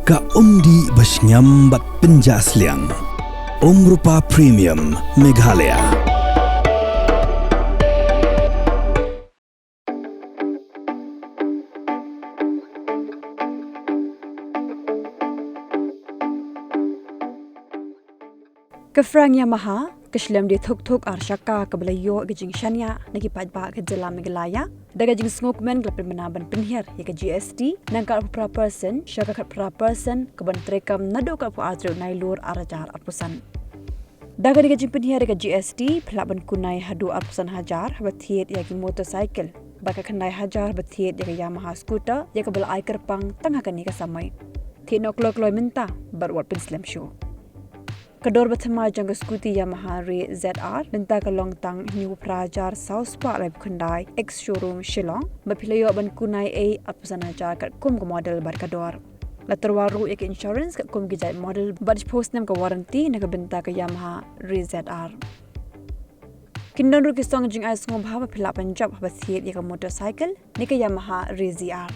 Ka umdi basnyam bat penjasliang. Rupa Premium Meghalaya. Kefrang Yamaha, keselam di Thuk Arshaka ke Belayo ke Jingshania, nagi padba ke Jelam Meghalaya, daga jing smokman ke Pemenaban Penhir, ya ke GST, nangkal pra person, syaka pra person, ke bantrekam nado ke Adru Nailur Arajar Arpusan. Daga daga jing Penhir ke GST, pelaban kunai hadu Arpusan Hajar, bathiet ya ke motorcycle, baka kendai Hajar bathiet ya ke Yamaha scooter, ya ke bela aikar pang tengah kani ke samai. Tino kloi minta, berwat penslam show. Kedor bertema jangka skuti Yamaha Re ZR minta ke longtang new prajar South Park Lab Kundai X showroom Shillong berpilayo ban kunai A apusan ajar kat kum ke model bar kedor. Latar waru ke insurance kat kum ke jait model bar post nam ke warranty nak benta ke Yamaha Re ZR. Kindon ru kisong jing ais ngobha berpilak penjab bersiet ya ke motorcycle ni ke Yamaha Re ZR.